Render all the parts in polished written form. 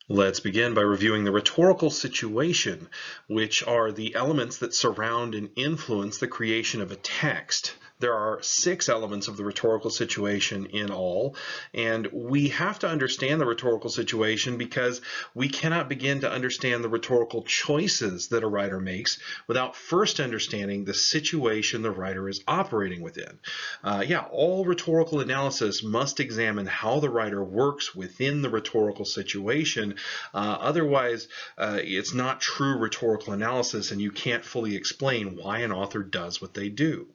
Let's begin by reviewing the rhetorical situation, which are the elements that surround and influence the creation of a text. There are 6 elements of the rhetorical situation in all, and we have to understand the rhetorical situation because we cannot begin to understand the rhetorical choices that a writer makes without first understanding the situation the writer is operating within. All rhetorical analysis must examine how the writer works within the rhetorical situation. Otherwise, it's not true rhetorical analysis, and you can't fully explain why an author does what they do.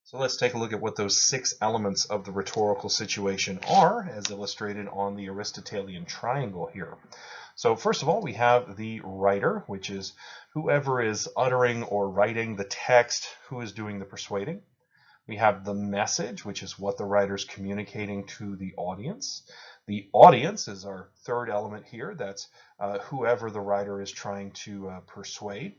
So let's take a look at what those 6 elements of the rhetorical situation are, as illustrated on the Aristotelian triangle here. So first of all, we have the writer, which is whoever is uttering or writing the text, who is doing the persuading. We have the message, which is what the writer's communicating to the audience. The audience is our third element here. That's whoever the writer is trying to persuade.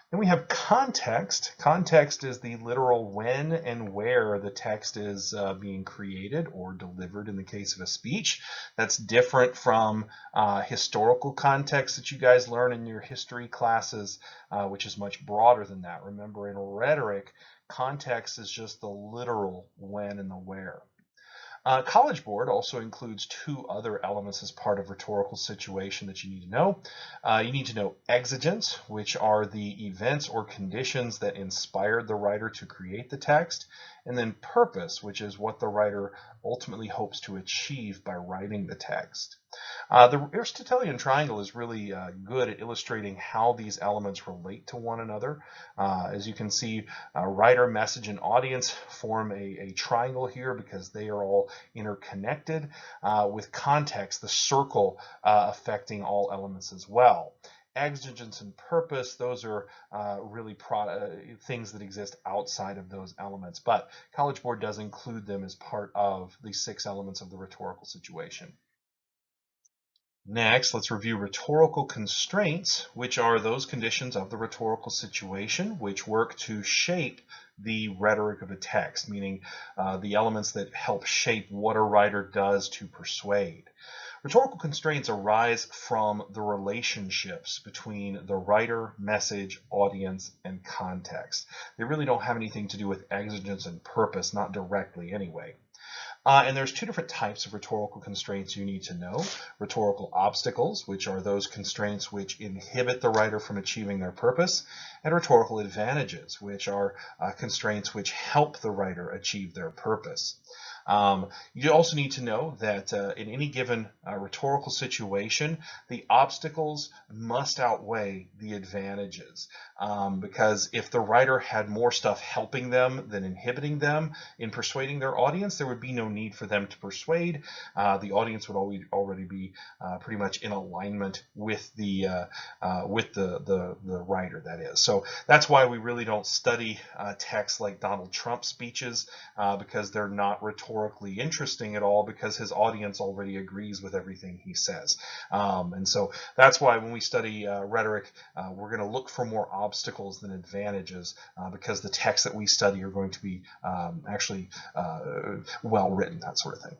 Then we have context. Context is the literal when and where the text is being created or delivered in the case of a speech. That's different from historical context that you guys learn in your history classes, which is much broader than that. Remember, in rhetoric, context is just the literal when and the where. College Board also includes 2 other elements as part of rhetorical situation that you need to know. You need to know exigence, which are the events or conditions that inspired the writer to create the text, and then purpose, which is what the writer ultimately hopes to achieve by writing the text. The Aristotelian triangle is really good at illustrating how these elements relate to one another. As you can see, writer, message, and audience form a triangle here because they are all interconnected, with context, the circle affecting all elements as well. Exigence and purpose, those are really things that exist outside of those elements, but College Board does include them as part of the 6 elements of the rhetorical situation. Next, let's review rhetorical constraints, which are those conditions of the rhetorical situation which work to shape the rhetoric of a text, meaning the elements that help shape what a writer does to persuade. Rhetorical constraints arise from the relationships between the writer, message, audience, and context. They really don't have anything to do with exigence and purpose, not directly anyway. And there's 2 different types of rhetorical constraints you need to know. Rhetorical obstacles, which are those constraints which inhibit the writer from achieving their purpose, and rhetorical advantages, which are constraints which help the writer achieve their purpose. You also need to know that in any given rhetorical situation, the obstacles must outweigh the advantages. Because if the writer had more stuff helping them than inhibiting them in persuading their audience, there would be no need for them to persuade. The audience would already be pretty much in alignment with the writer, that is. So that's why we really don't study texts like Donald Trump speeches, because they're not rhetorically interesting at all, because his audience already agrees with everything he says. And so that's why when we study rhetoric, we're going to look for more obstacles than advantages, because the texts that we study are going to be actually well written, that sort of thing.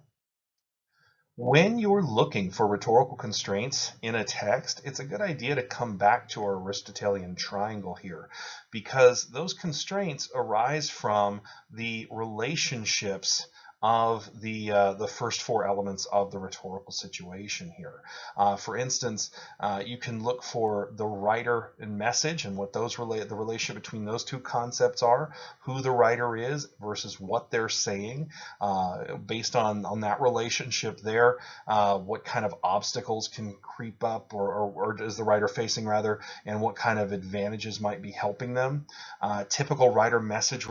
When you're looking for rhetorical constraints in a text, it's a good idea to come back to our Aristotelian triangle here, because those constraints arise from the relationships of the first 4 elements of the rhetorical situation here. For instance, you can look for the writer and message and what the relationship between those 2 concepts are, who the writer is versus what they're saying. Based on that relationship there, what kind of obstacles can creep up or is the writer facing rather, and what kind of advantages might be helping them. Typical writer message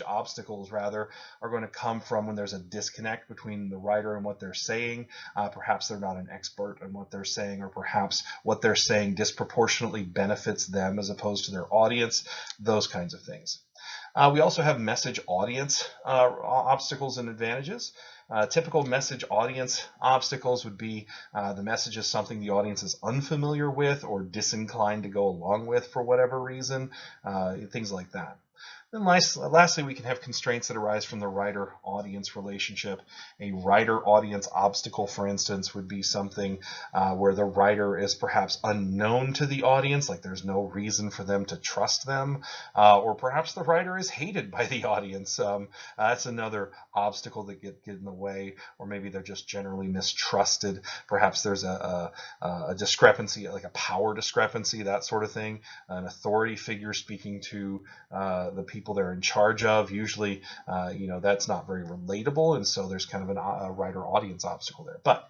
obstacles rather are going to come from when there's a disconnect between the writer and what they're saying. Perhaps they're not an expert in what they're saying, or perhaps what they're saying disproportionately benefits them as opposed to their audience, those kinds of things. We also have message audience obstacles and advantages. Typical message audience obstacles would be the message is something the audience is unfamiliar with or disinclined to go along with for whatever reason, things like that. Then lastly, we can have constraints that arise from the writer-audience relationship. A writer-audience obstacle, for instance, would be something where the writer is perhaps unknown to the audience, like there's no reason for them to trust them, or perhaps the writer is hated by the audience. That's another obstacle that get in the way, or maybe they're just generally mistrusted. Perhaps there's a discrepancy, like a power discrepancy, that sort of thing. An authority figure speaking to the people they're in charge of. Usually, that's not very relatable, and so there's kind of a writer-audience obstacle there. But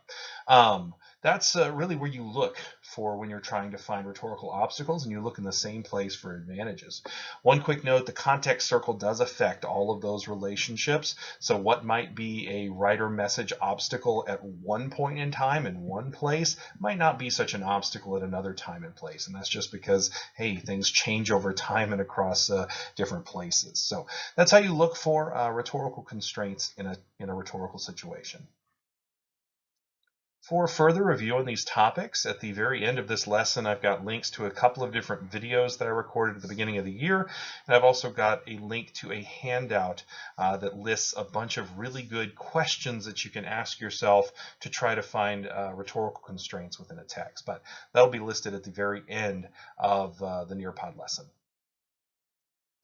that's really where you look for when you're trying to find rhetorical obstacles, and you look in the same place for advantages. One quick note, the context circle does affect all of those relationships. So what might be a writer message obstacle at one point in time in one place might not be such an obstacle at another time and place. And that's just because, hey, things change over time and across different places. So that's how you look for rhetorical constraints in a rhetorical situation. For further review on these topics, at the very end of this lesson, I've got links to a couple of different videos that I recorded at the beginning of the year, and I've also got a link to a handout that lists a bunch of really good questions that you can ask yourself to try to find rhetorical constraints within a text. But that'll be listed at the very end of the Nearpod lesson.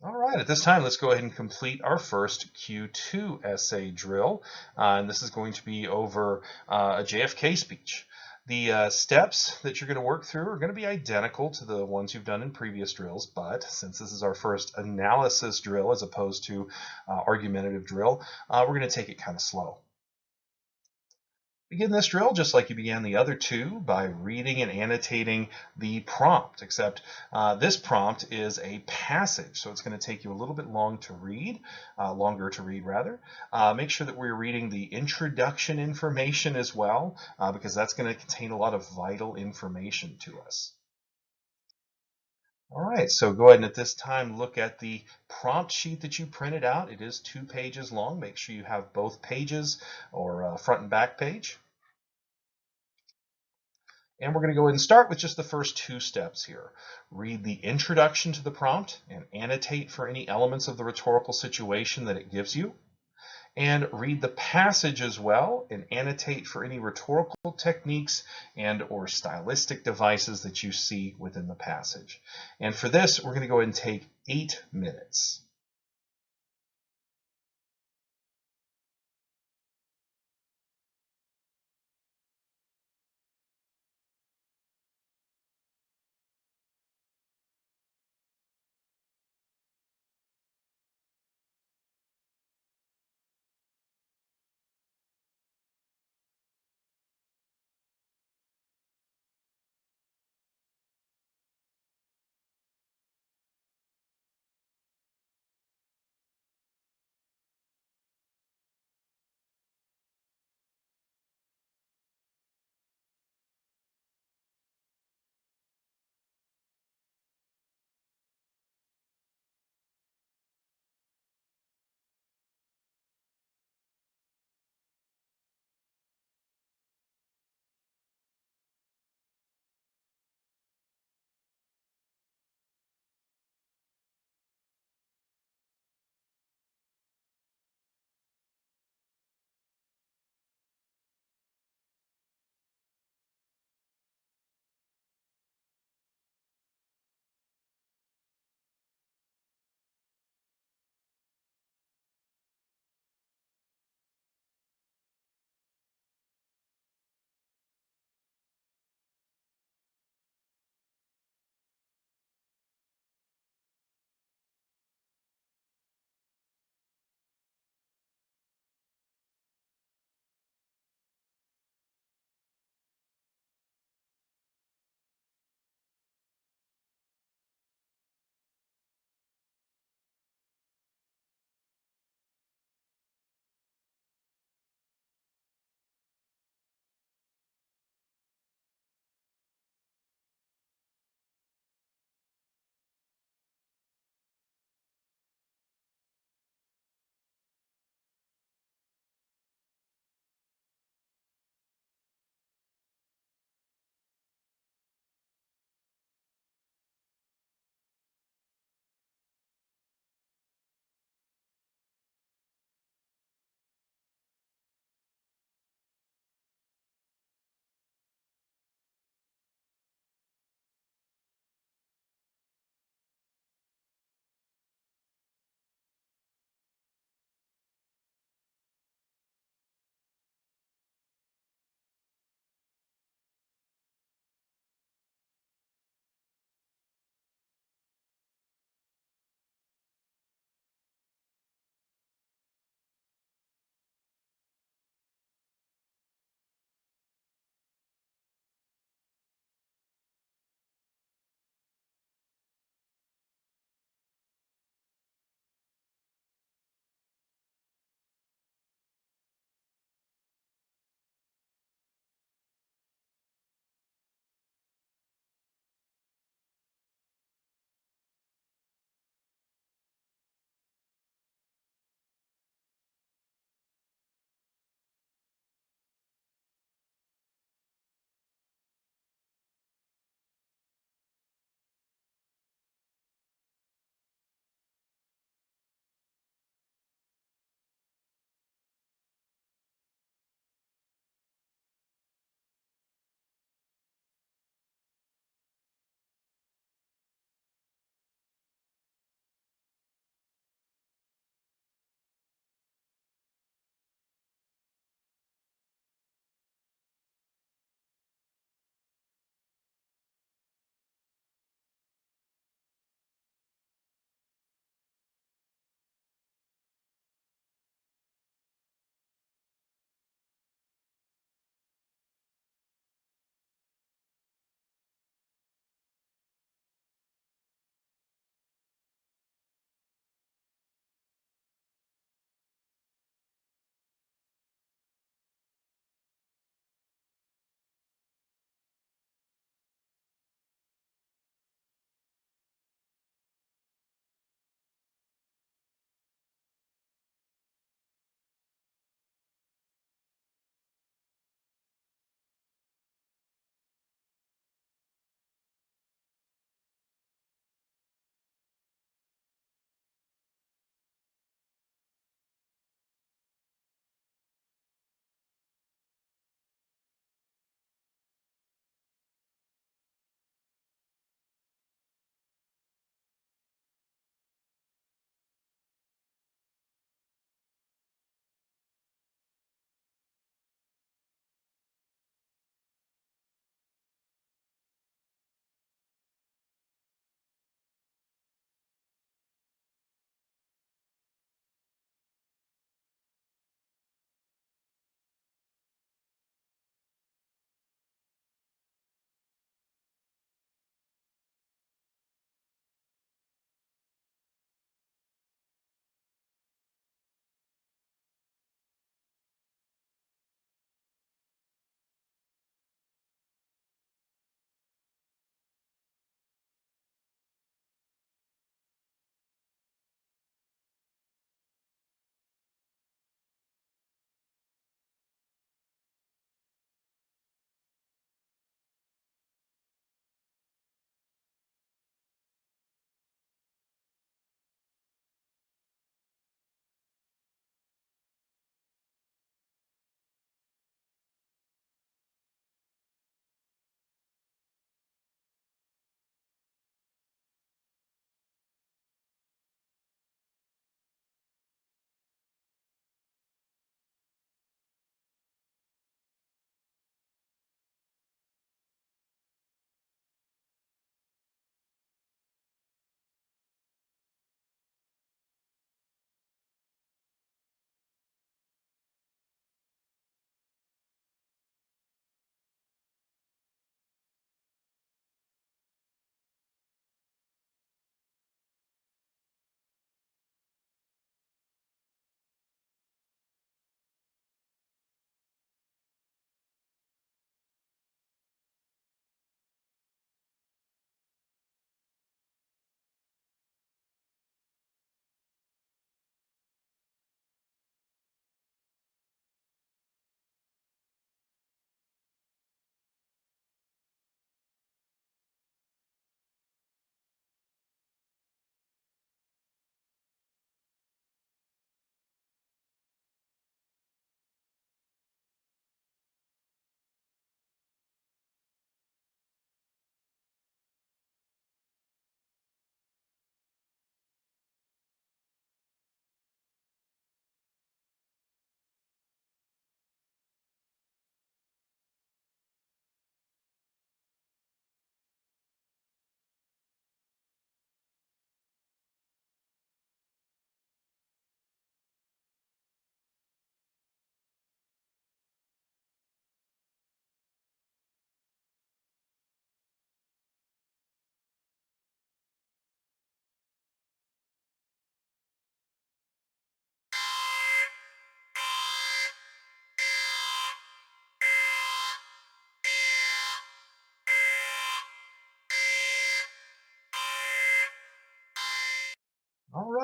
All right, at this time, let's go ahead and complete our first Q2 essay drill. And this is going to be over a JFK speech. The steps that you're going to work through are going to be identical to the ones you've done in previous drills, but since this is our first analysis drill as opposed to argumentative drill, we're going to take it kind of slow. Begin this drill just like you began the other two by reading and annotating the prompt, except this prompt is a passage, so it's going to take you a little bit longer to read. Make sure that we're reading the introduction information as well, because that's going to contain a lot of vital information to us. All right, so go ahead and at this time look at the prompt sheet that you printed out. It is 2 pages long. Make sure you have both pages or front and back page. And we're going to go ahead and start with just the first 2 steps here. Read the introduction to the prompt and annotate for any elements of the rhetorical situation that it gives you. And read the passage as well and annotate for any rhetorical techniques and or stylistic devices that you see within the passage. And for this, we're going to go ahead and take 8 minutes.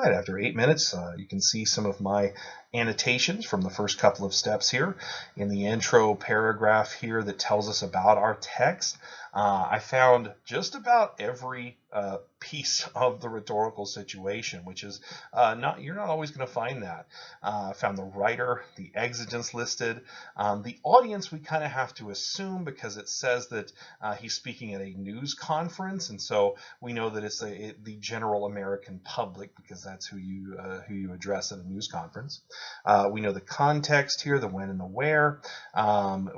right, after 8 minutes, you can see some of my annotations from the first couple of steps here. In the intro paragraph here that tells us about our text, I found just about every piece of the rhetorical situation, which is you're not always going to find that. I found the writer, the exigence listed. The audience we kind of have to assume because it says that he's speaking at a news conference, and so we know that it's the general American public because that's who you address at a news conference. We know the context here, the when and the where.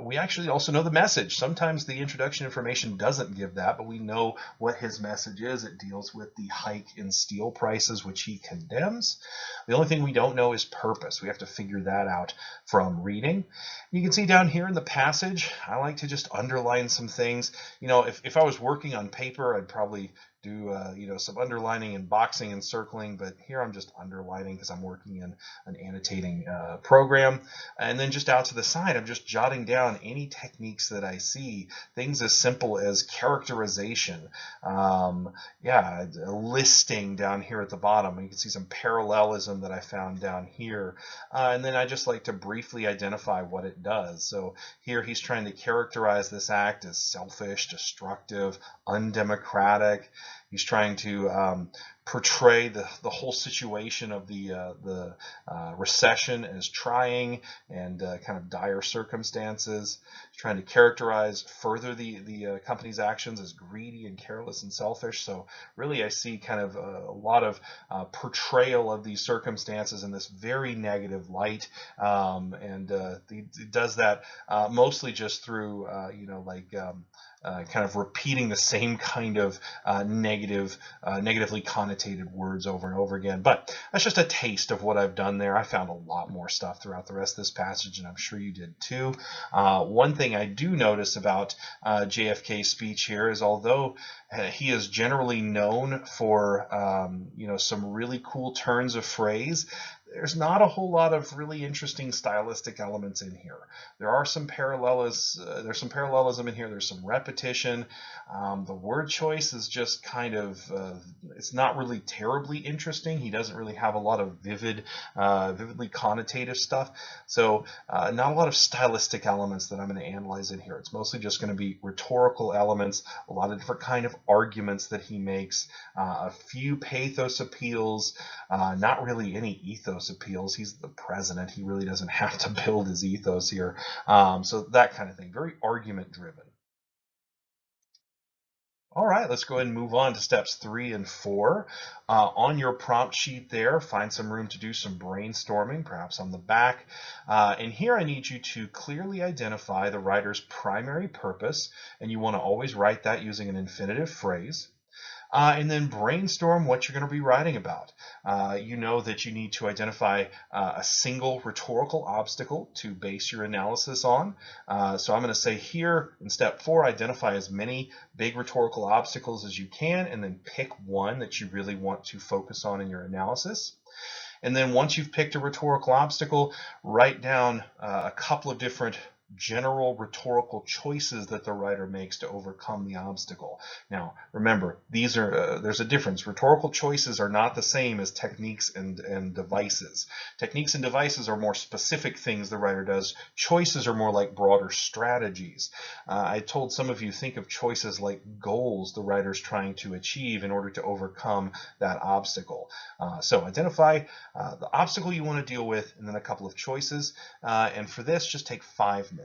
We actually also know the message. Sometimes the introduction information doesn't give that, but we know what his message is. It deals with the hike in steel prices, which he condemns. The only thing we don't know is purpose. We have to figure that out from reading. You can see down here in the passage, I like to just underline some things. You know, if I was working on paper, I'd probably do some underlining and boxing and circling, but here I'm just underlining because I'm working in an annotating program. And then just out to the side, I'm just jotting down any techniques that I see, things as simple as characterization, a listing down here at the bottom. You can see some parallelism that I found down here. And then I just like to briefly identify what it does. So here he's trying to characterize this act as selfish, destructive, undemocratic. He's trying to portray the whole situation of the recession as trying and kind of dire circumstances. He's trying to characterize further the company's actions as greedy and careless and selfish. So really I see kind of a lot of portrayal of these circumstances in this very negative light, and he does that mostly just through kind of repeating the same kind of negatively connotated words over and over again. But that's just a taste of what I've done there. I found a lot more stuff throughout the rest of this passage, and I'm sure you did too. One thing I do notice about JFK's speech here is although he is generally known for some really cool turns of phrase, there's not a whole lot of really interesting stylistic elements in here. There are some there's some parallelism in here. There's some repetition. The word choice is just kind of, it's not really terribly interesting. He doesn't really have a lot of vividly connotative stuff. So not a lot of stylistic elements that I'm going to analyze in here. It's mostly just going to be rhetorical elements, a lot of different kind of arguments that he makes, a few pathos appeals, not really any ethos appeals. He's the president. He really doesn't have to build his ethos here. So that kind of thing, very argument driven. All right, let's go ahead and move on to steps 3 and 4. On your prompt sheet there, find some room to do some brainstorming, perhaps on the back. And here I need you to clearly identify the writer's primary purpose, and you want to always write that using an infinitive phrase. And then brainstorm what you're going to be writing about. You know that you need to identify a single rhetorical obstacle to base your analysis on. So I'm going to say here in step 4, identify as many big rhetorical obstacles as you can, and then pick one that you really want to focus on in your analysis. And then once you've picked a rhetorical obstacle, write down a couple of different general rhetorical choices that the writer makes to overcome the obstacle. Now, remember, these are there's a difference. Rhetorical choices are not the same as techniques and devices. Techniques and devices are more specific things the writer does. Choices are more like broader strategies. I told some of you, think of choices like goals the writer's trying to achieve in order to overcome that obstacle. So identify the obstacle you want to deal with, and then a couple of choices. And for this, just take 5 minutes.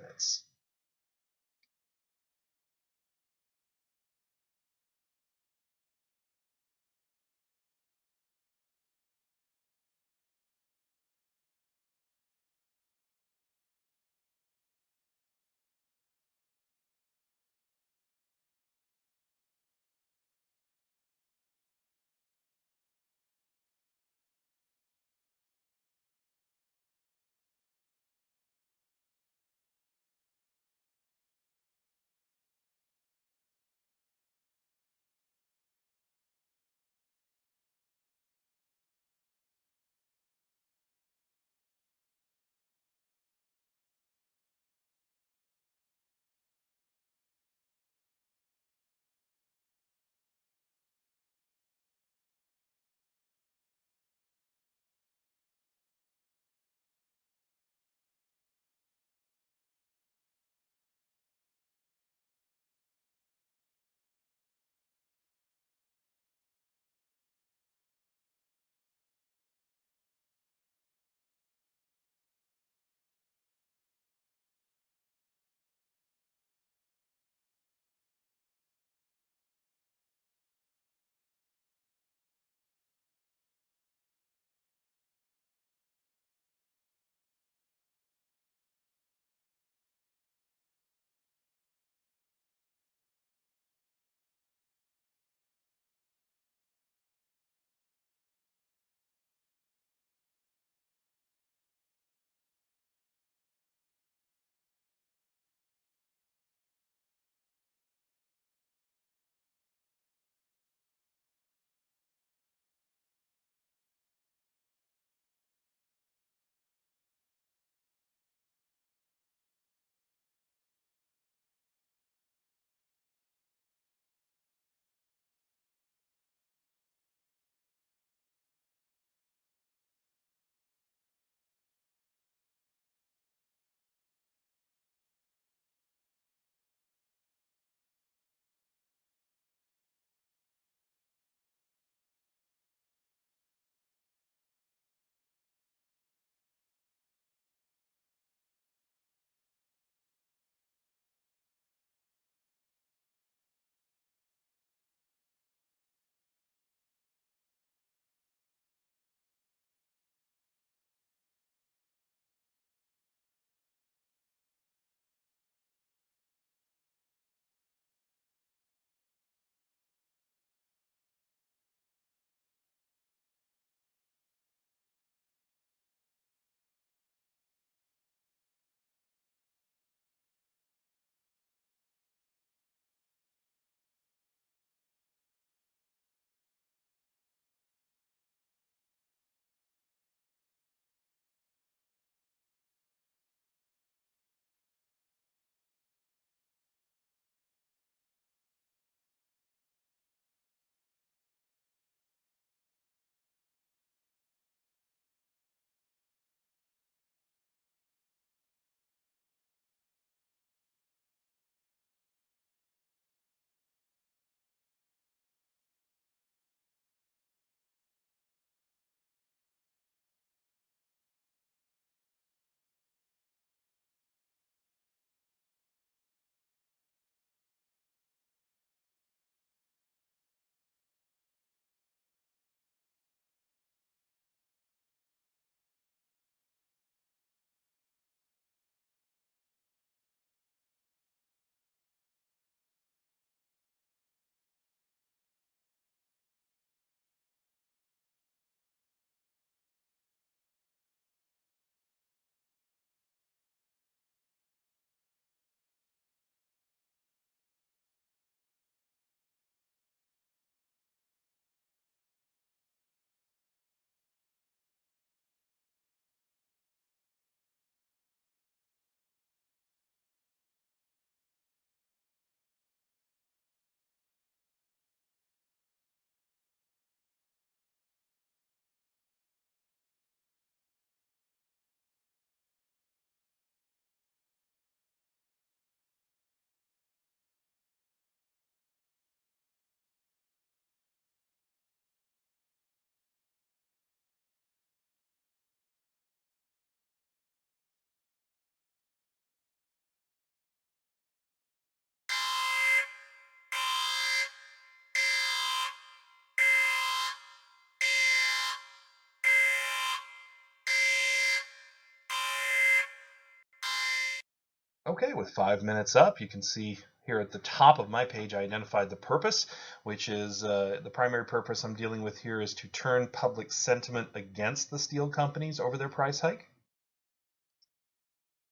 Okay, with 5 minutes up, you can see here at the top of my page, I identified the purpose, which is the primary purpose I'm dealing with here is to turn public sentiment against the steel companies over their price hike.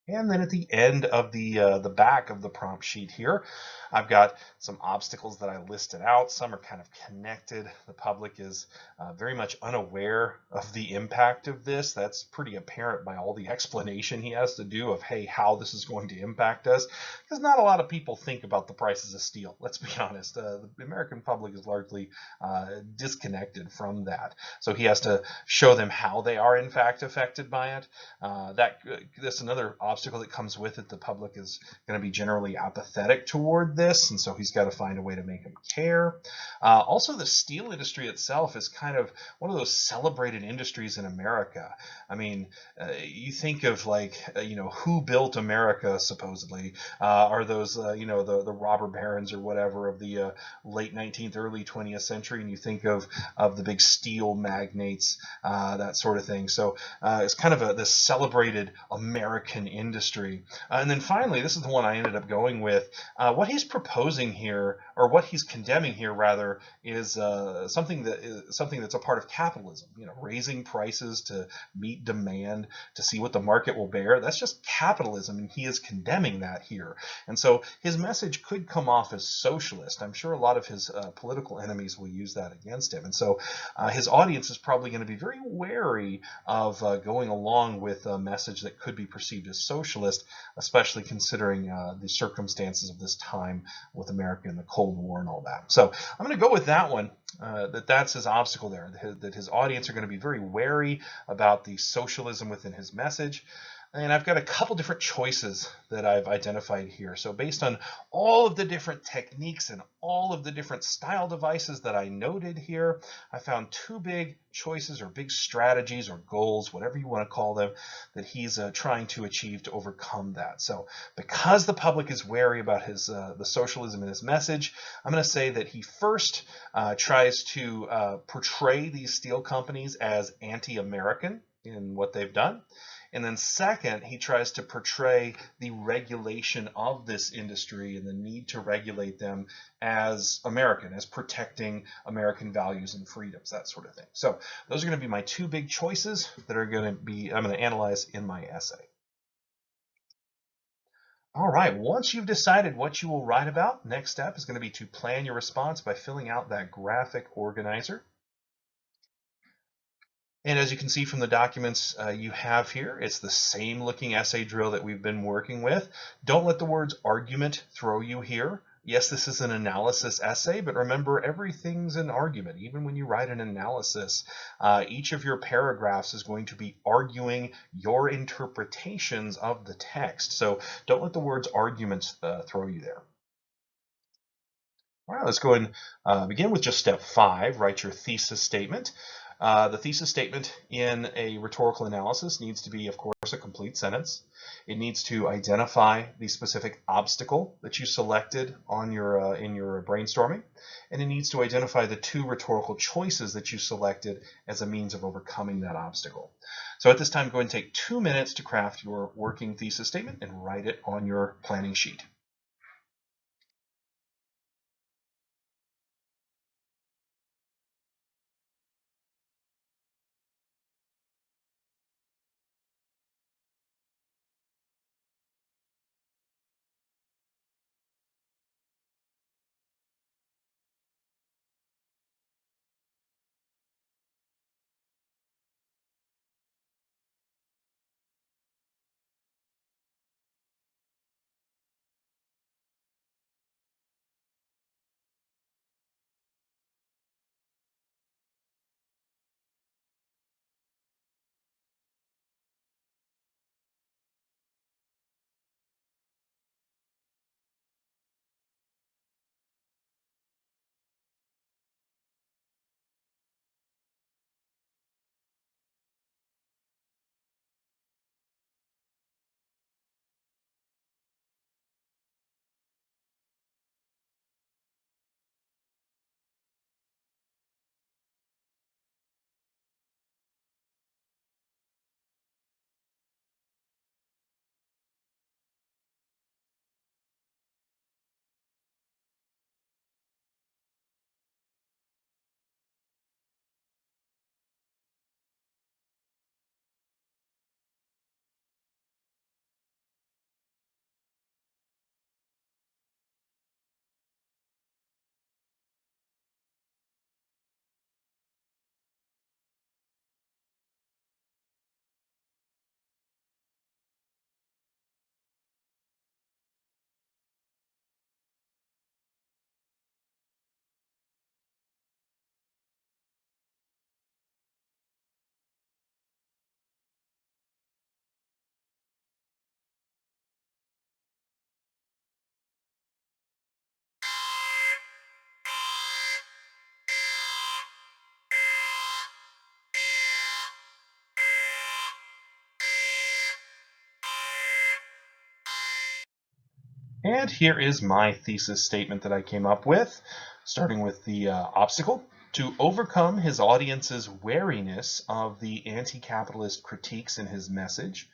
And then at the end of the back of the prompt sheet here, I've got some obstacles that I listed out. Some are kind of connected. The public is very much unaware of the impact of this. That's pretty apparent by all the explanation he has to do of, hey, how this is going to impact us. Because not a lot of people think about the prices of steel. Let's be honest. The American public is largely disconnected from that. So he has to show them how they are in fact affected by it. That's another obstacle that comes with it. The public is going to be generally apathetic toward this, and so he's got to find a way to make them care. Also, the steel industry itself is kind of one of those celebrated industries in America. I mean, you think of like, who built America supposedly are those, the robber barons or whatever of the late 19th, early 20th century, and you think of the big steel magnates, that sort of thing. So it's kind of this celebrated American industry. And then finally, this is the one I ended up going with. What he's proposing here, or what he's condemning here rather, is something that's a part of capitalism. Raising prices to meet demand, to see what the market will bear. That's just capitalism, and he is condemning that here. And so his message could come off as socialist. I'm sure a lot of his political enemies will use that against him. And so his audience is probably going to be very wary of going along with a message that could be perceived as socialist, especially considering the circumstances of this time with America and the Cold War and all that. So I'm going to go with that one, that's his obstacle there, that his audience are going to be very wary about the socialism within his message. And I've got a couple different choices that I've identified here. So based on all of the different techniques and all of the different style devices that I noted here, I found two big choices or big strategies or goals, whatever you want to call them, that he's trying to achieve to overcome that. So because the public is wary about the socialism in his message, I'm going to say that he first tries to portray these steel companies as anti-American in what they've done. And then second, he tries to portray the regulation of this industry and the need to regulate them as American, as protecting American values and freedoms, that sort of thing. So those are going to be my two big choices that I'm going to analyze in my essay. All right, once you've decided what you will write about, next step is going to be to plan your response by filling out that graphic organizer. And as you can see from the documents you have here, it's the same looking essay drill that we've been working with. Don't let the words argument throw you here. Yes, this is an analysis essay, but remember, everything's an argument. Even when you write an analysis, each of your paragraphs is going to be arguing your interpretations of the text. So don't let the words arguments throw you there. All right, let's go and begin with just step 5. Write your thesis statement. The thesis statement in a rhetorical analysis needs to be, of course, a complete sentence. It needs to identify the specific obstacle that you selected on your in your brainstorming, and it needs to identify the two rhetorical choices that you selected as a means of overcoming that obstacle. So at this time, go ahead and take 2 minutes to craft your working thesis statement and write it on your planning sheet. And here is my thesis statement that I came up with, starting with the obstacle. To overcome his audience's wariness of the anti-capitalist critiques in his message,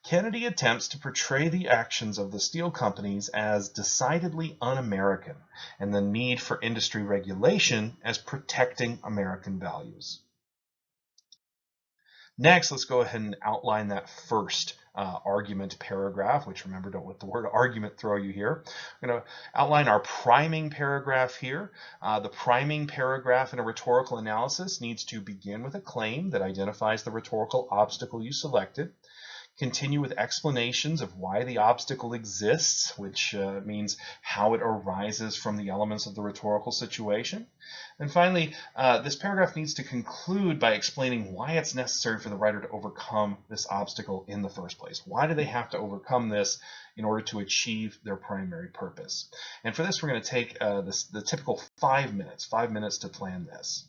Kennedy attempts to portray the actions of the steel companies as decidedly un-American and the need for industry regulation as protecting American values. Next, let's go ahead and outline that first argument paragraph, which, remember, don't let the word argument throw you here. I'm going to outline our priming paragraph here. The priming paragraph in a rhetorical analysis needs to begin with a claim that identifies the rhetorical obstacle you selected, continue with explanations of why the obstacle exists, which means how it arises from the elements of the rhetorical situation. And finally, this paragraph needs to conclude by explaining why it's necessary for the writer to overcome this obstacle in the first place. Why do they have to overcome this in order to achieve their primary purpose? And for this, we're going to take the typical 5 minutes to plan this.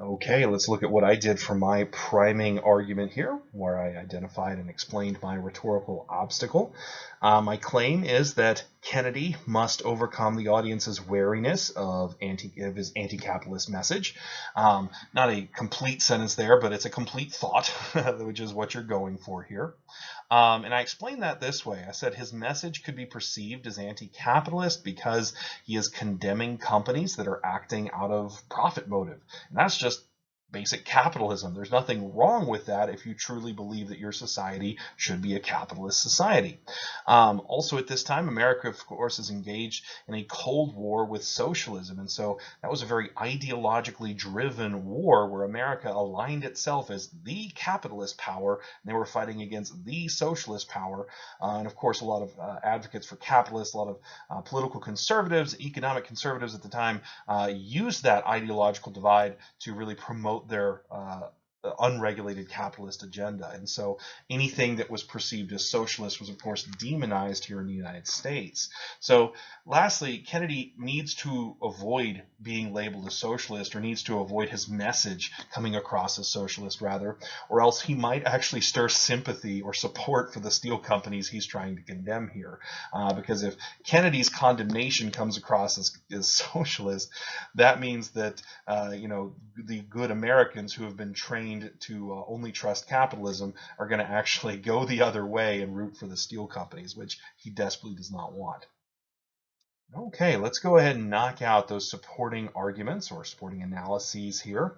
Okay, let's look at what I did for my priming argument here, where I identified and explained my rhetorical obstacle. My claim is that Kennedy must overcome the audience's wariness of his anti-capitalist message. Not a complete sentence there, but it's a complete thought, which is what you're going for here. And I explained that this way. I said his message could be perceived as anti-capitalist because he is condemning companies that are acting out of profit motive. And that's just basic capitalism. There's nothing wrong with that if you truly believe that your society should be a capitalist society. Also at this time, America, of course, is engaged in a Cold War with socialism. And so that was a very ideologically driven war where America aligned itself as the capitalist power, and they were fighting against the socialist power. And of course, a lot of advocates for capitalists, a lot of political conservatives, economic conservatives at the time used that ideological divide to really promote their unregulated capitalist agenda. And so anything that was perceived as socialist was, of course, demonized here in the United States. So lastly, Kennedy needs to avoid being labeled a socialist, or needs to avoid his message coming across as socialist, rather, or else he might actually stir sympathy or support for the steel companies he's trying to condemn here. Because if Kennedy's condemnation comes across as socialist, that means that the good Americans who have been trained to only trust capitalism are going to actually go the other way and root for the steel companies, which he desperately does not want. Okay, let's go ahead and knock out those supporting arguments or supporting analyses here.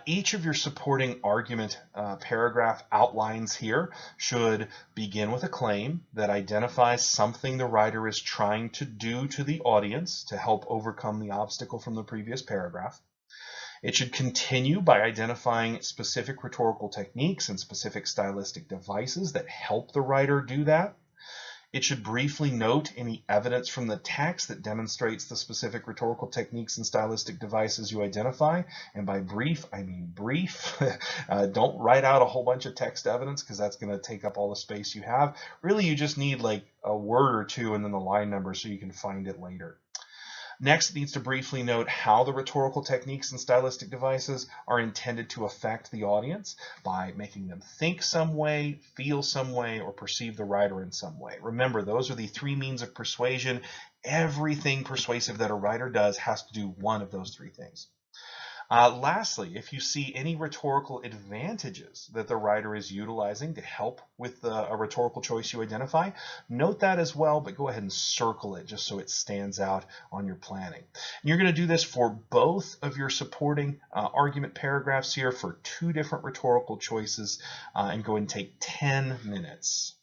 Each of your supporting argument paragraph outlines here should begin with a claim that identifies something the writer is trying to do to the audience to help overcome the obstacle from the previous paragraph. It should continue by identifying specific rhetorical techniques and specific stylistic devices that help the writer do that. It should briefly note any evidence from the text that demonstrates the specific rhetorical techniques and stylistic devices you identify. And by brief, I mean brief. Don't write out a whole bunch of text evidence because that's going to take up all the space you have. Really, you just need like a word or two and then the line number so you can find it later. Next, it needs to briefly note how the rhetorical techniques and stylistic devices are intended to affect the audience by making them think some way, feel some way, or perceive the writer in some way. Remember, those are the three means of persuasion. Everything persuasive that a writer does has to do one of those three things. Lastly, if you see any rhetorical advantages that the writer is utilizing to help with a rhetorical choice you identify, note that as well, but go ahead and circle it just so it stands out on your planning. And you're going to do this for both of your supporting argument paragraphs here for two different rhetorical choices, and go ahead and take 10 minutes.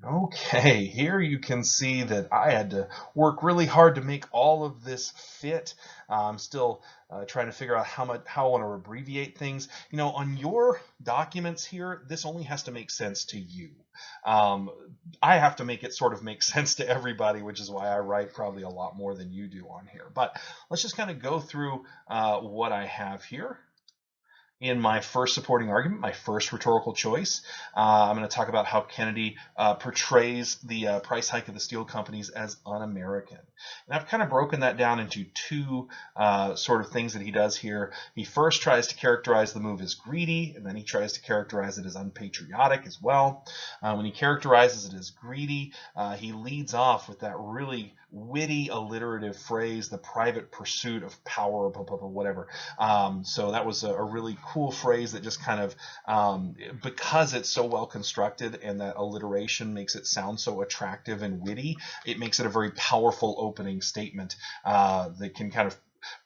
Okay, here you can see that I had to work really hard to make all of this fit. I'm still trying to figure out how I want to abbreviate things. You know, on your documents here, this only has to make sense to you. Um, I have to make it sort of make sense to everybody, which is why I write probably a lot more than you do on here. But let's just kind of go through what I have here. In my first supporting argument, my first rhetorical choice, I'm going to talk about how Kennedy portrays the price hike of the steel companies as un-American. And I've kind of broken that down into two sort of things that he does here. He first tries to characterize the move as greedy, and then he tries to characterize it as unpatriotic as well. When he characterizes it as greedy, he leads off with that really witty, alliterative phrase, the private pursuit of power, blah, blah, blah, whatever. So that was a really cool phrase that just kind of, because it's so well constructed and that alliteration makes it sound so attractive and witty, it makes it a very powerful opening statement that can kind of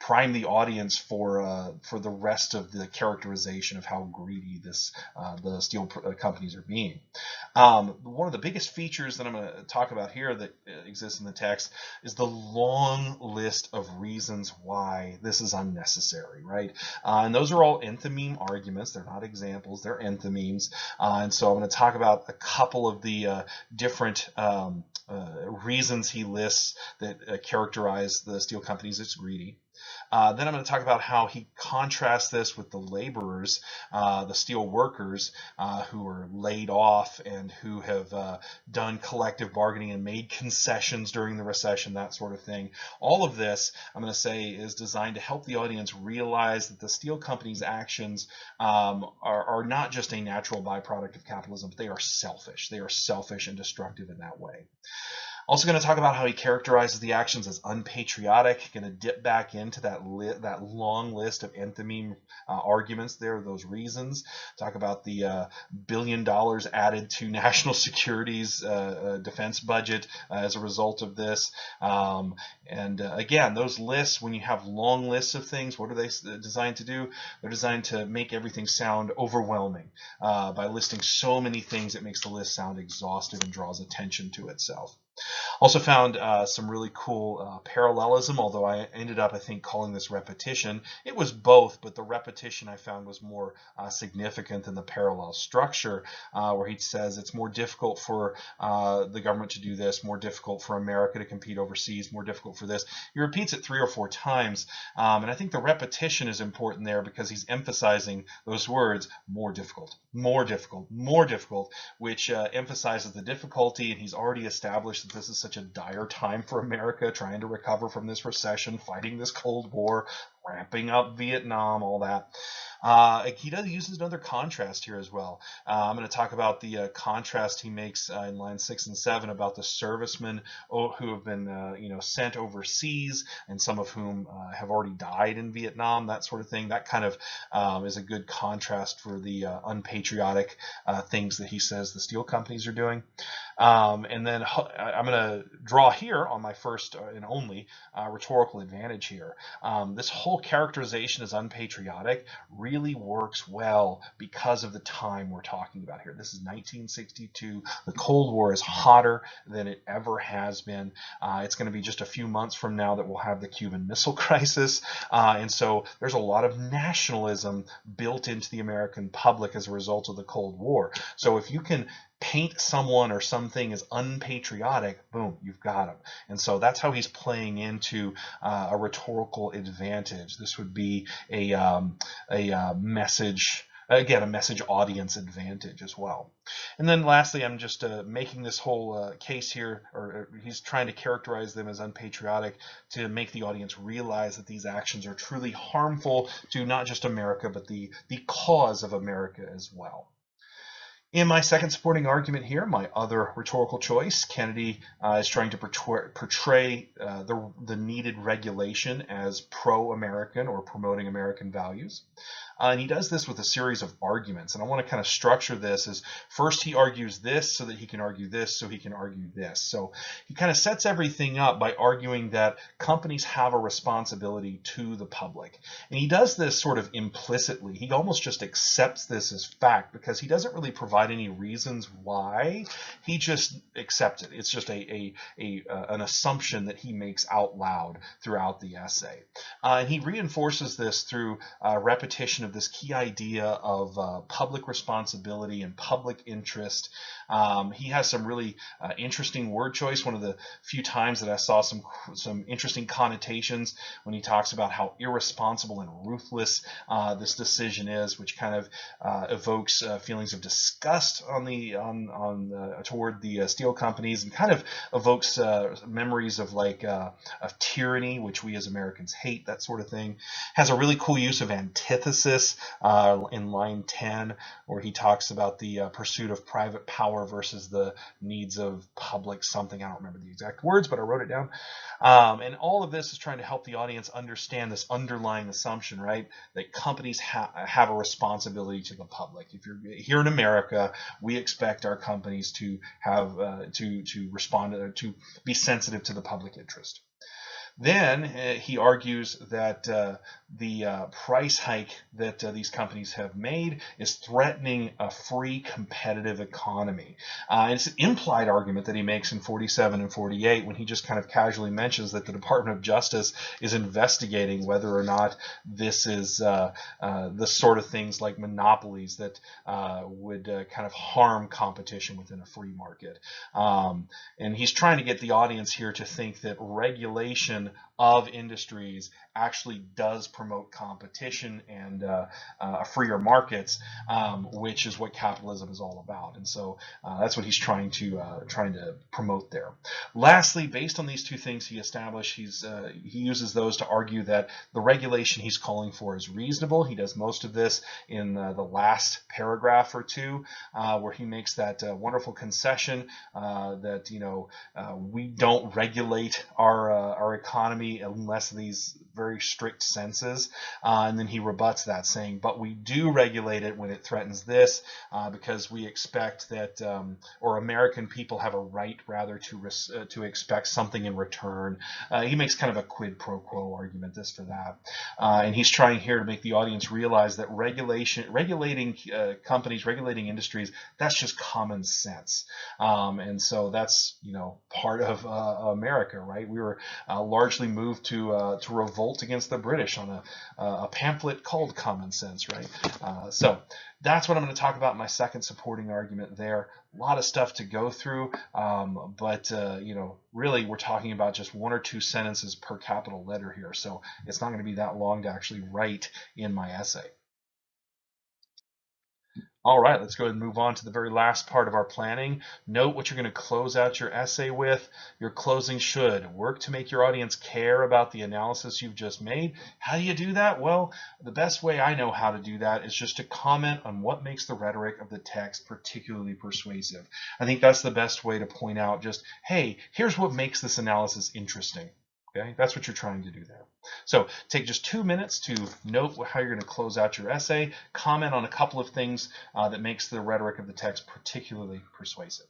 prime the audience for the rest of the characterization of how greedy the steel companies are being. One of the biggest features that I'm going to talk about here that exists in the text is the long list of reasons why this is unnecessary, right? And those are all enthymeme arguments. They're not examples, they're enthymemes. And so I'm going to talk about a couple of the different reasons he lists that characterize the steel companies as greedy. Then I'm going to talk about how he contrasts this with the laborers, the steel workers who are laid off and who have done collective bargaining and made concessions during the recession, that sort of thing. All of this, I'm going to say, is designed to help the audience realize that the steel company's actions are not just a natural byproduct of capitalism, but they are selfish. They are selfish and destructive in that way. Also going to talk about how he characterizes the actions as unpatriotic. Going to dip back into that long list of enthymeme arguments there, those reasons. Talk about the $1 billion added to national security's defense budget as a result of this. Again, those lists, when you have long lists of things, what are they designed to do? They're designed to make everything sound overwhelming. By listing so many things, it makes the list sound exhaustive and draws attention to itself. Also found some really cool parallelism, although I ended up, I think, calling this repetition. It was both, but the repetition I found was more significant than the parallel structure, where he says it's more difficult for the government to do this, more difficult for America to compete overseas, more difficult for this. He repeats it 3 or 4 times, and I think the repetition is important there because he's emphasizing those words, more difficult, more difficult, more difficult, which emphasizes the difficulty, and he's already established that this is such a dire time for America, trying to recover from this recession, fighting this Cold War, ramping up Vietnam, all that. He uses another contrast here as well. I'm going to talk about the contrast he makes in lines 6 and 7 about the servicemen who have been sent overseas, and some of whom have already died in Vietnam, that sort of thing. That kind of is a good contrast for the unpatriotic things that he says the steel companies are doing. And then I'm going to draw here on my first and only rhetorical advantage here. This whole characterization as unpatriotic really works well because of the time we're talking about here. This is 1962. The Cold War is hotter than it ever has been. It's going to be just a few months from now that we'll have the Cuban Missile Crisis. And so there's a lot of nationalism built into the American public as a result of the Cold War. So if you can paint someone or something as unpatriotic, boom, you've got them. And so that's how he's playing into a rhetorical advantage. This would be a message, again, a message audience advantage as well. And then lastly, I'm just making this whole case here, or he's trying to characterize them as unpatriotic to make the audience realize that these actions are truly harmful to not just America, but the cause of America as well. In my second supporting argument here, my other rhetorical choice, Kennedy is trying to portray the needed regulation as pro-American or promoting American values. And he does this with a series of arguments. And I want to kind of structure this as first he argues this so that he can argue this so he can argue this. So he kind of sets everything up by arguing that companies have a responsibility to the public. And he does this sort of implicitly. He almost just accepts this as fact because he doesn't really provide any reasons why. He just accepts it. It's just an assumption that he makes out loud throughout the essay. And he reinforces this through repetition of this key idea of public responsibility and public interest. He has some really interesting word choice. One of the few times that I saw some interesting connotations when he talks about how irresponsible and ruthless this decision is, which kind of evokes feelings of disgust toward the steel companies, and kind of evokes memories of of tyranny, which we as Americans hate, that sort of thing. Has a really cool use of antithesis in line 10, where he talks about the pursuit of private power versus the needs of public something. I don't remember the exact words, but I wrote it down. And all of this is trying to help the audience understand this underlying assumption, right? That companies have a responsibility to the public. If you're here in America, we expect our companies to have to respond to be sensitive to the public interest. Then he argues that the price hike that these companies have made is threatening a free competitive economy. It's an implied argument that he makes in 47 and 48 when he just kind of casually mentions that the Department of Justice is investigating whether or not this is the sort of things like monopolies that would kind of harm competition within a free market. And he's trying to get the audience here to think that regulation of industries actually does promote competition and freer markets, which is what capitalism is all about. And so that's what he's trying to promote there. Lastly, based on these two things he established, he uses those to argue that the regulation he's calling for is reasonable. He does most of this in the last paragraph or two, where he makes that wonderful concession that we don't regulate our economy unless these very strict senses, and then he rebuts that, saying, but we do regulate it when it threatens this, because we expect that, or American people have a right rather to expect something in return. He makes kind of a quid pro quo argument for that, and he's trying here to make the audience realize that regulating companies, regulating industries, that's just common sense, and so that's part of America, right? We were largely moved to revolt against the British on a pamphlet called Common Sense, right? So that's what I'm going to talk about in my second supporting argument there. A lot of stuff to go through, but really we're talking about just one or two sentences per capital letter here, so it's not going to be that long to actually write in my essay. All right, let's go ahead and move on to the very last part of our planning. Note what you're going to close out your essay with. Your closing should work to make your audience care about the analysis you've just made. How do you do that? Well, the best way I know how to do that is just to comment on what makes the rhetoric of the text particularly persuasive. I think that's the best way to point out just, hey, here's what makes this analysis interesting. Okay, that's what you're trying to do there. So take just 2 minutes to note how you're going to close out your essay, comment on a couple of things that makes the rhetoric of the text particularly persuasive.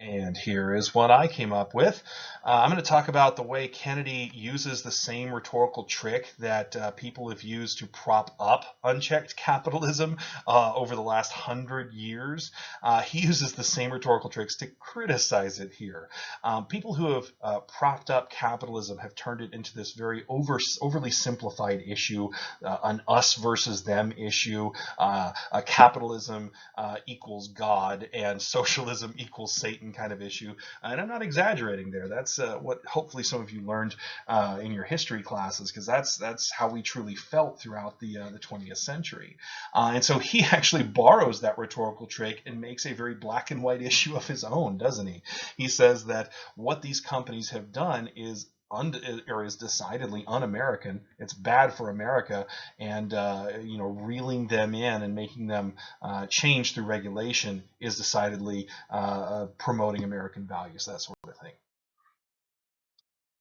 And here is what I came up with. I'm going to talk about the way Kennedy uses the same rhetorical trick that people have used to prop up unchecked capitalism over the last 100 years. He uses the same rhetorical tricks to criticize it here. People who have propped up capitalism have turned it into this very overly simplified issue, an us versus them issue. Capitalism equals God and socialism equals Satan kind of issue. And I'm not exaggerating there. That's what hopefully some of you learned in your history classes, because that's how we truly felt throughout the 20th century. And so he actually borrows that rhetorical trick and makes a very black and white issue of his own, doesn't he? He says that what these companies have done is decidedly un-American. It's bad for America, and reeling them in and making them change through regulation is decidedly promoting American values, that sort of thing.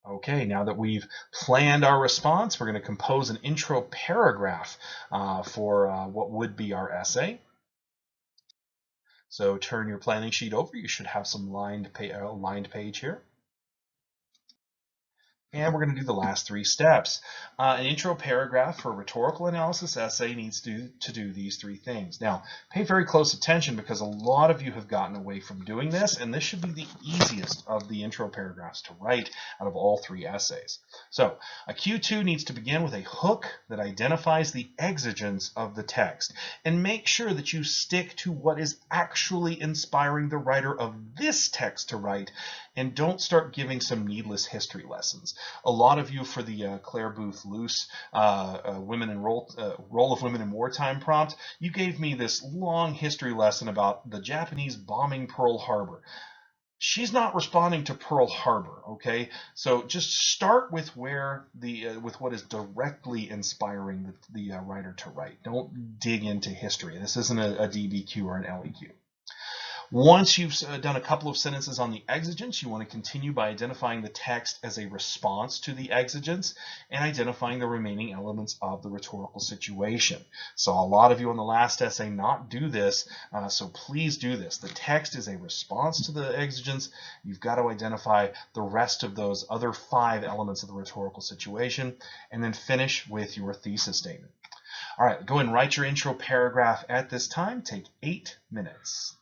Okay, now that we've planned our response, we're going to compose an intro paragraph for what would be our essay. So turn your planning sheet over. You should have some lined page here. And we're going to do the last three steps. An intro paragraph for a rhetorical analysis essay needs to do these three things. Now, pay very close attention, because a lot of you have gotten away from doing this, and this should be the easiest of the intro paragraphs to write out of all three essays. So, a Q2 needs to begin with a hook that identifies the exigence of the text, and make sure that you stick to what is actually inspiring the writer of this text to write, and don't start giving some needless history lessons. A lot of you, for the Claire Booth Luce role of women in wartime prompt, you gave me this long history lesson about the Japanese bombing Pearl Harbor. She's not responding to Pearl Harbor, okay? So just start with with what is directly inspiring the writer to write. Don't dig into history. This isn't a DBQ or an LEQ. Once you've done a couple of sentences on the exigence, you want to continue by identifying the text as a response to the exigence and identifying the remaining elements of the rhetorical situation. So a lot of you on the last essay not do this, so please do this. The text is a response to the exigence. You've got to identify the rest of those other 5 elements of the rhetorical situation, and then finish with your thesis statement. All right, go and write your intro paragraph at this time. Take 8 minutes.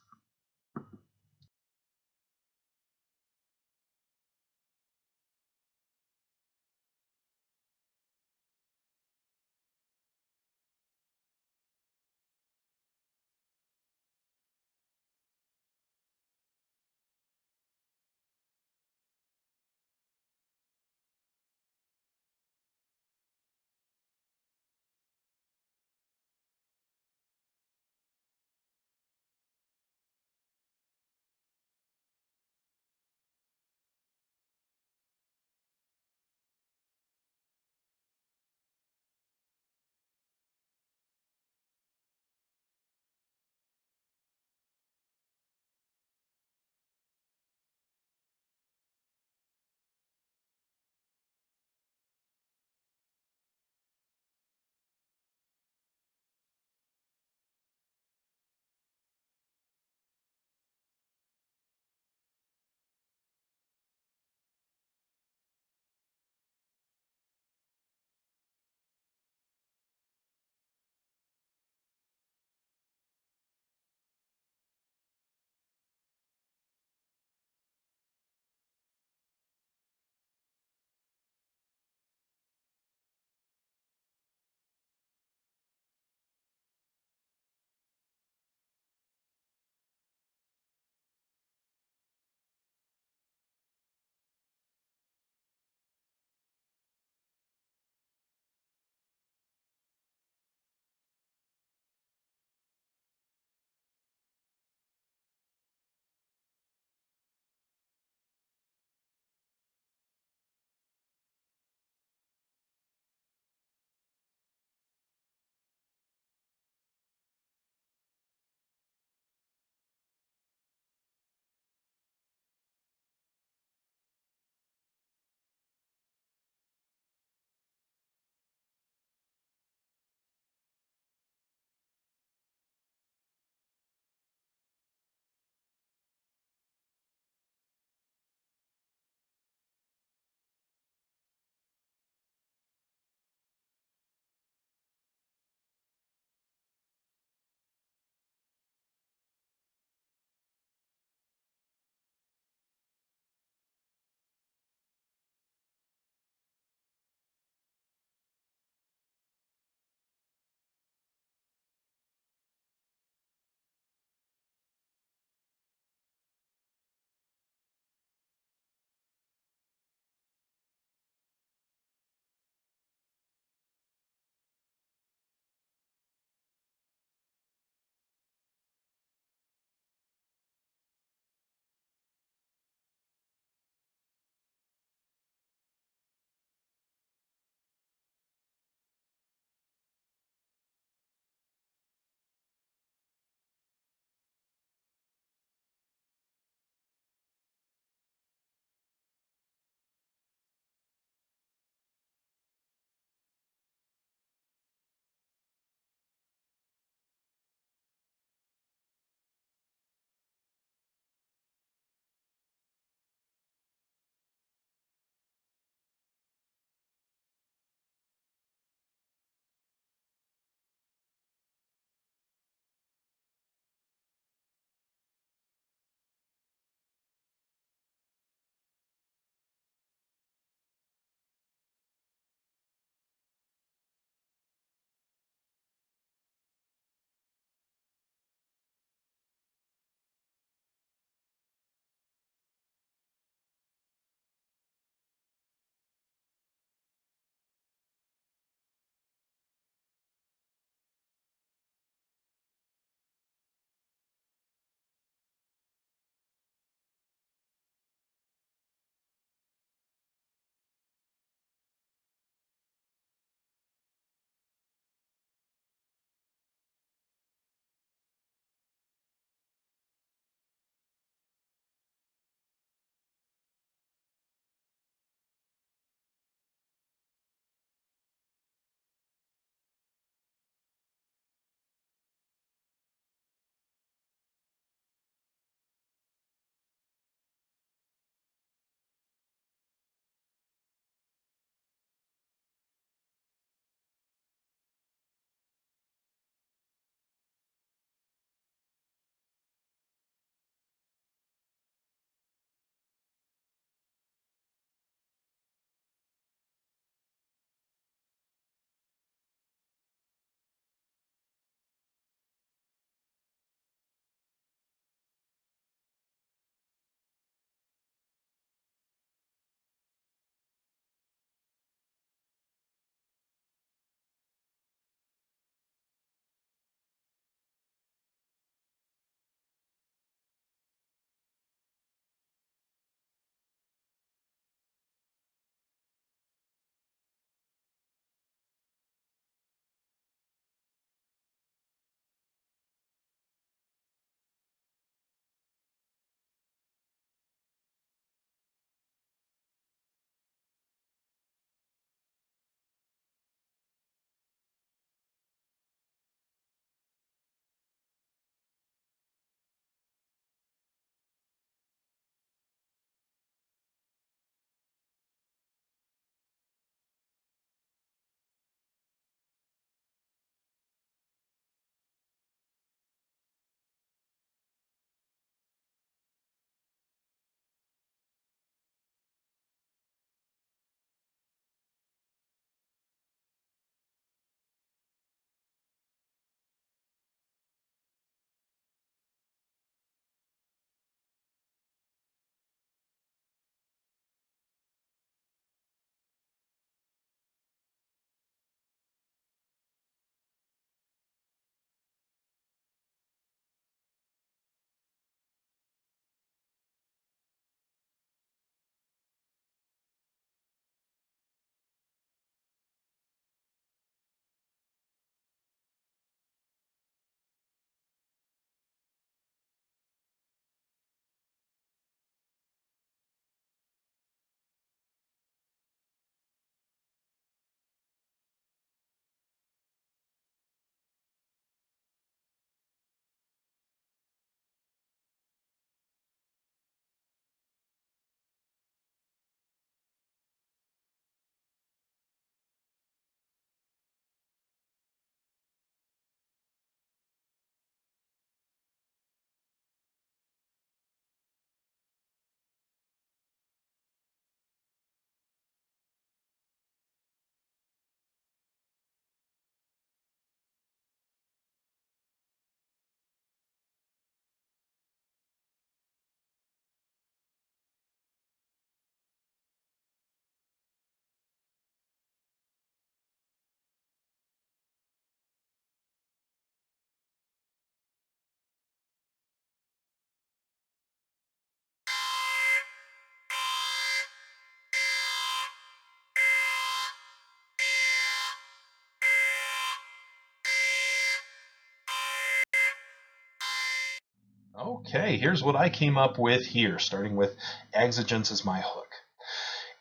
Okay, here's what I came up with here, starting with exigence as my hook.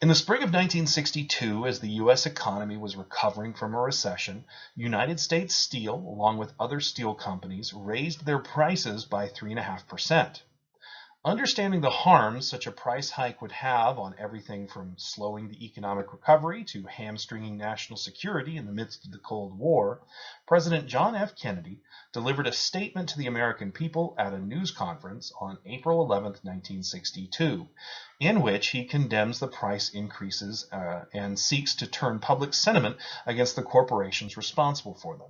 In the spring of 1962, as the U.S. economy was recovering from a recession, United States Steel, along with other steel companies, raised their prices by 3.5%. Understanding the harms such a price hike would have on everything from slowing the economic recovery to hamstringing national security in the midst of the Cold War, President John F. Kennedy delivered a statement to the American people at a news conference on April 11, 1962, in which he condemns the price increases and seeks to turn public sentiment against the corporations responsible for them.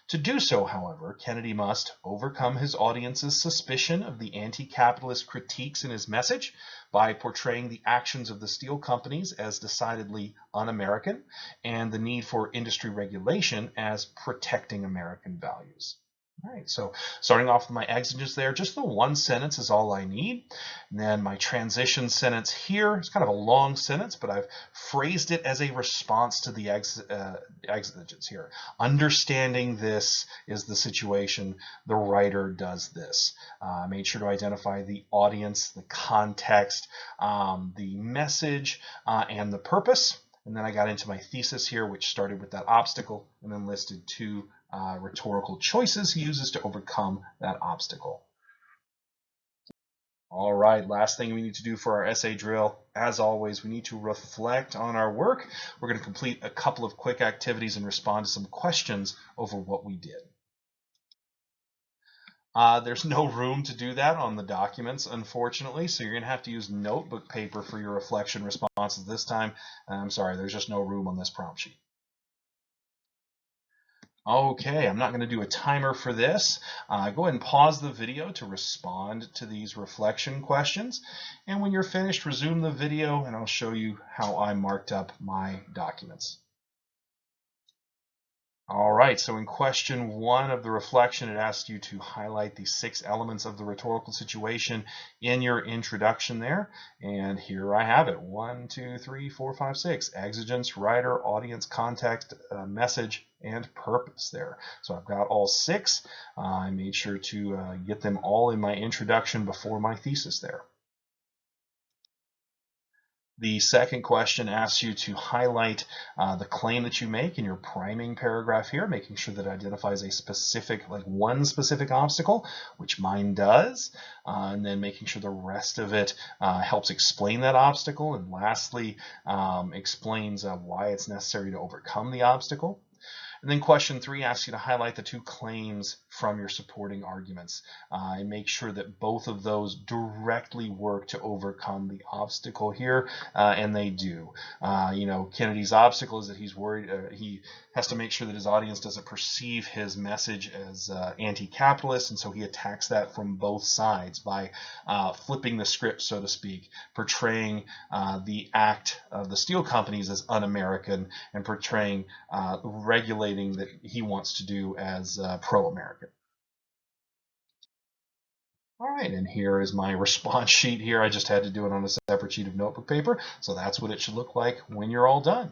To do so, however, Kennedy must overcome his audience's suspicion of the anti-capitalist critiques in his message by portraying the actions of the steel companies as decidedly un-American and the need for industry regulation as protecting American values. All right, so starting off with my exigence there, just the one sentence is all I need. And then my transition sentence here is kind of a long sentence, but I've phrased it as a response to the exigence here. Understanding this is the situation, the writer does this. I made sure to identify the audience, the context, the message, and the purpose. And then I got into my thesis here, which started with that obstacle and then listed two rhetorical choices he uses to overcome that obstacle. All right, last thing we need to do for our essay drill, as always, we need to reflect on our work. We're going to complete a couple of quick activities and respond to some questions over what we did. There's no room to do that on the documents, unfortunately, so you're going to have to use notebook paper for your reflection responses this time. I'm sorry, there's just no room on this prompt sheet. Okay, I'm not going to do a timer for this. Go ahead and pause the video to respond to these reflection questions. And when you're finished, resume the video and I'll show you how I marked up my documents. All right, so in question 1 of the reflection, it asks you to highlight the 6 elements of the rhetorical situation in your introduction there. And here I have it, 1, 2, 3, 4, 5, 6. Exigence, writer, audience, context, message, and purpose there. So I've got all 6. I made sure to get them all in my introduction before my thesis there. The second question asks you to highlight the claim that you make in your priming paragraph here, making sure that it identifies a specific, like one specific obstacle, which mine does, and then making sure the rest of it helps explain that obstacle, and lastly, explains why it's necessary to overcome the obstacle. And then question 3 asks you to highlight the 2 claims from your supporting arguments and make sure that both of those directly work to overcome the obstacle here, and they do. Kennedy's obstacle is that he's worried, he has to make sure that his audience doesn't perceive his message as anti-capitalist, and so he attacks that from both sides by flipping the script, so to speak, portraying the act of the steel companies as un-American and portraying regulating that he wants to do as pro-American. All right, and here is my response sheet here. I just had to do it on a separate sheet of notebook paper, so that's what it should look like when you're all done.